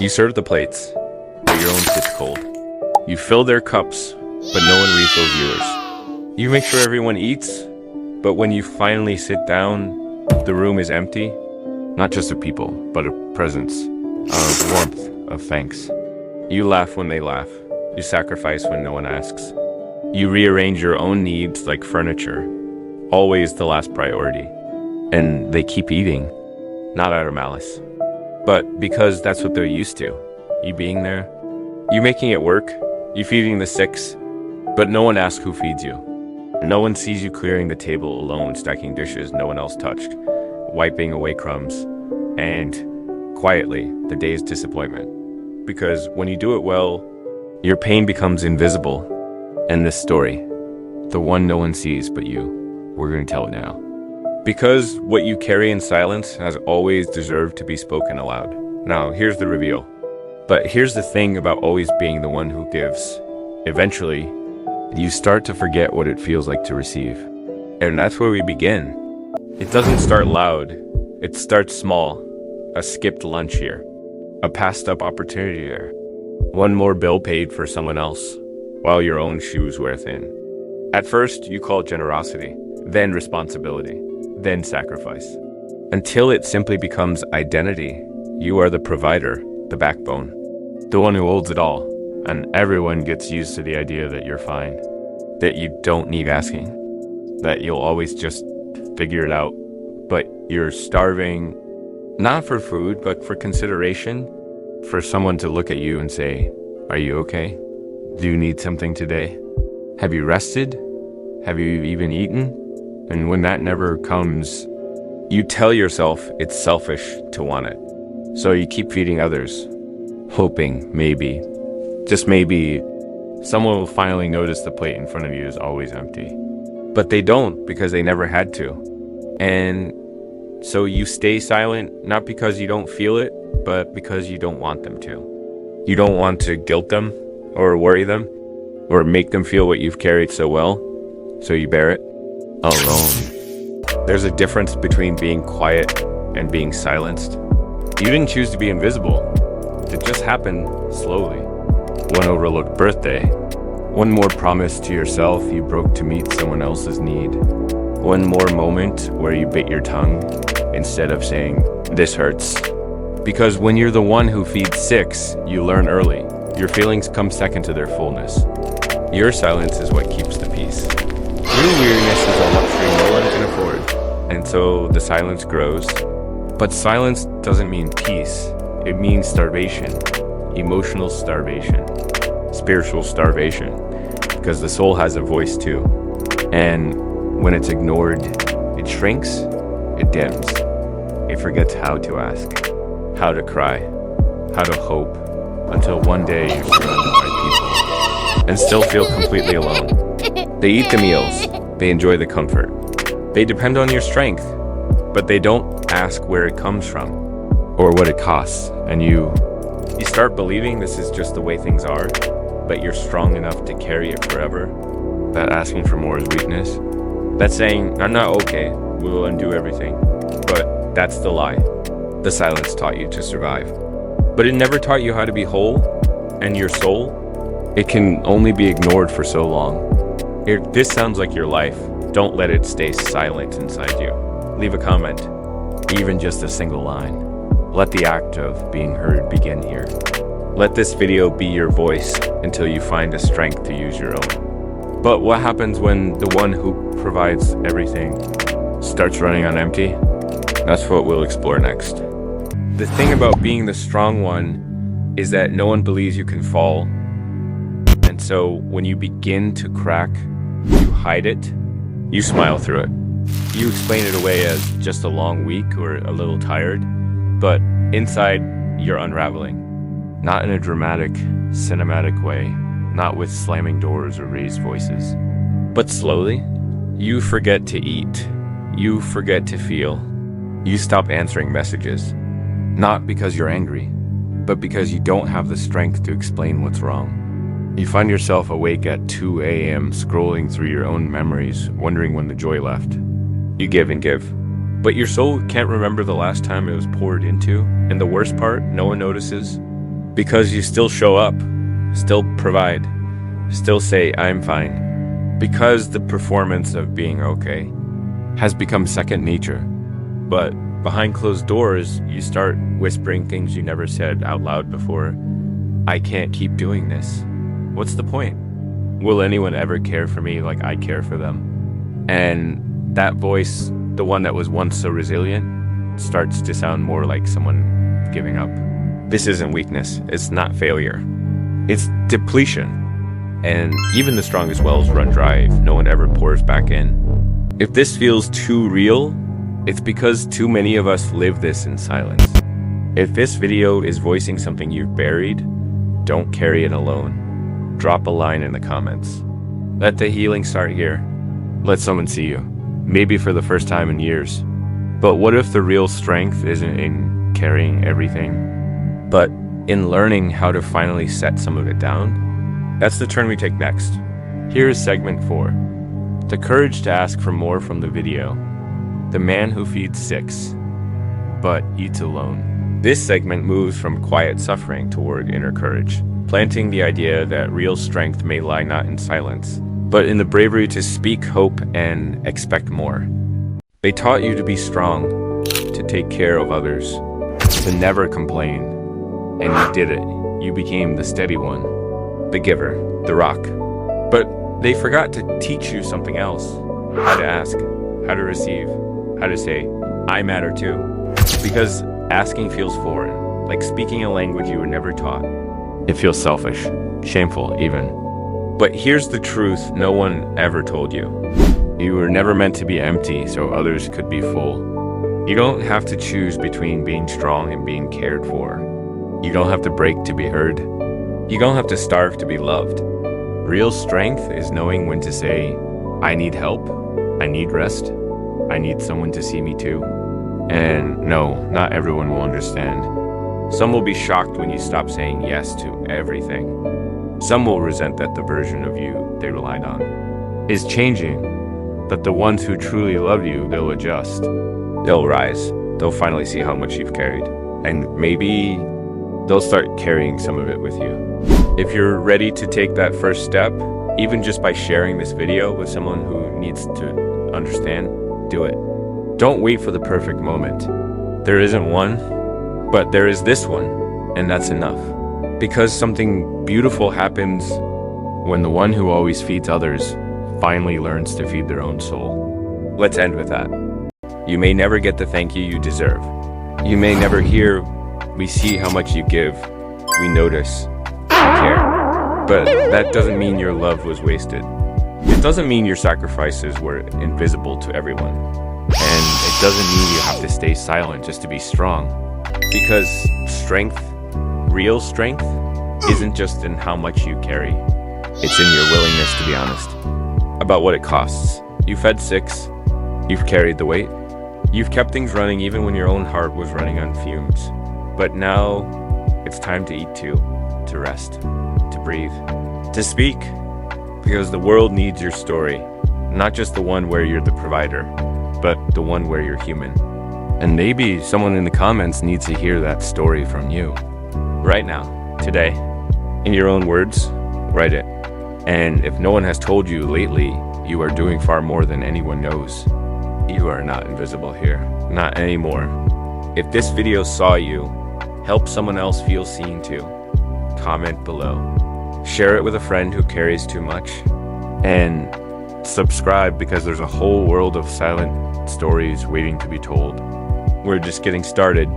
You serve the plates, but your own sits cold. You fill their cups, but no one refills yours. You make sure everyone eats, but when you finally sit down, the room is empty. Not just of people, but of presence, of warmth, of thanks. You laugh when they laugh. You sacrifice when no one asks. You rearrange your own needs like furniture, always the last priority. And they keep eating, not out of malice, but because that's what they're used to. You being there, you making it work, you feeding the six, but no one asks who feeds you. No one sees you clearing the table alone, stacking dishes no one else touched, wiping away crumbs, and quietly, the day's disappointment. Because when you do it well, your pain becomes invisible. And this story, the one no one sees but you, we're going to tell it now. Because what you carry in silence has always deserved to be spoken aloud. Now, here's the reveal. But here's the thing about always being the one who gives. Eventually, you start to forget what it feels like to receive. And that's where we begin. It doesn't start loud. It starts small. A skipped lunch here. A passed up opportunity there. One more bill paid for someone else, while your own shoes wear thin. At first, you call it generosity, then responsibility, then sacrifice. Until it simply becomes identity. You are the provider, the backbone, the one who holds it all. And everyone gets used to the idea that you're fine, that you don't need asking, that you'll always just figure it out. But you're starving, not for food, but for consideration, for someone to look at you and say, "Are you okay? Do you need something today? Have you rested? Have you even eaten?" And when that never comes, you tell yourself it's selfish to want it. So you keep feeding others, hoping maybe, just maybe, someone will finally notice the plate in front of you is always empty. But they don't, because they never had to. And so you stay silent, not because you don't feel it, but because you don't want them to. You don't want to guilt them, or worry them, or make them feel what you've carried so well, so you bear it alone. There's a difference between being quiet and being silenced. You didn't choose to be invisible. It just happened slowly. One overlooked birthday. One more promise to yourself you broke to meet someone else's need. One more moment where you bit your tongue instead of saying, "This hurts." Because when you're the one who feeds six, you learn early. Your feelings come second to their fullness. Your silence is what keeps the peace. Real weariness is a luxury no one can afford, and so the silence grows. But silence doesn't mean peace. It means starvation, emotional starvation, spiritual starvation, because the soul has a voice too. And when it's ignored, it shrinks, it dims. It forgets how to ask, how to cry, how to hope, until one day you're surrounded by people and still feel completely alone. They eat the meals, they enjoy the comfort, they depend on your strength, but they don't ask where it comes from or what it costs. And you start believing this is just the way things are, but you're strong enough to carry it forever. That asking for more is weakness. That's saying, "I'm not okay, we'll undo everything." But that's the lie. The silence taught you to survive. But it never taught you how to be whole, and your soul, it can only be ignored for so long. If this sounds like your life, don't let it stay silent inside you. Leave a comment, even just a single line. Let the act of being heard begin here. Let this video be your voice until you find the strength to use your own. But what happens when the one who provides everything starts running on empty? That's what we'll explore next. The thing about being the strong one is that no one believes you can fall. And so when you begin to crack, you hide it, you smile through it. You explain it away as just a long week or a little tired, but inside you're unraveling. Not in a dramatic, cinematic way, not with slamming doors or raised voices. But slowly, you forget to eat, you forget to feel, you stop answering messages. Not because you're angry, but because you don't have the strength to explain what's wrong. You find yourself awake at 2 a.m. scrolling through your own memories, wondering when the joy left. You give and give, but your soul can't remember the last time it was poured into, and the worst part, no one notices. Because you still show up, still provide, still say, I'm fine. Because the performance of being okay has become second nature. But behind closed doors, you start whispering things you never said out loud before. I can't keep doing this. What's the point? Will anyone ever care for me like I care for them? And that voice, the one that was once so resilient, starts to sound more like someone giving up. This isn't weakness. It's not failure. It's depletion. And even the strongest wells run dry if no one ever pours back in. If this feels too real, it's because too many of us live this in silence. If this video is voicing something you've buried, don't carry it alone. Drop a line in the comments. Let the healing start here. Let someone see you. Maybe for the first time in years. But what if the real strength isn't in carrying everything, but in learning how to finally set some of it down? That's the turn we take next. Here is segment 4. The courage to ask for more from the video. The man who feeds 6, but eats alone. This segment moves from quiet suffering toward inner courage, planting the idea that real strength may lie not in silence, but in the bravery to speak hope and expect more. They taught you to be strong, to take care of others, to never complain, and you did it. You became the steady one, the giver, the rock. But they forgot to teach you something else. How to ask, how to receive, how to say, I matter too. Because asking feels foreign, like speaking a language you were never taught. It feels selfish, shameful even. But here's the truth no one ever told you. You were never meant to be empty so others could be full. You don't have to choose between being strong and being cared for. You don't have to break to be heard. You don't have to starve to be loved. Real strength is knowing when to say, I need help, I need rest, I need someone to see me too. And no, not everyone will understand. Some will be shocked when you stop saying yes to everything. Some will resent that the version of you they relied on is changing, but the ones who truly love you, they'll adjust. They'll rise. They'll finally see how much you've carried. And maybe they'll start carrying some of it with you. If you're ready to take that first step, even just by sharing this video with someone who needs to understand, do it. Don't wait for the perfect moment. There isn't one, but there is this one, and that's enough. Because something beautiful happens when the one who always feeds others finally learns to feed their own soul. Let's end with that. You may never get the thank you you deserve. You may never hear, we see how much you give, we notice, we care. But that doesn't mean your love was wasted. It doesn't mean your sacrifices were invisible to everyone. And it doesn't mean you have to stay silent just to be strong. Because strength, real strength, isn't just in how much you carry. It's in your willingness to be honest about what it costs. You fed 6, you've carried the weight, you've kept things running even when your own heart was running on fumes. But now, it's time to eat too, to rest, to breathe, to speak. Because the world needs your story, not just the one where you're the provider, but the one where you're human. And maybe someone in the comments needs to hear that story from you. Right now, today, in your own words, write it. And if no one has told you lately, you are doing far more than anyone knows. You are not invisible here, not anymore. If this video saw you, help someone else feel seen too. Comment below. Share it with a friend who carries too much. And subscribe because there's a whole world of silent stories waiting to be told. We're just getting started.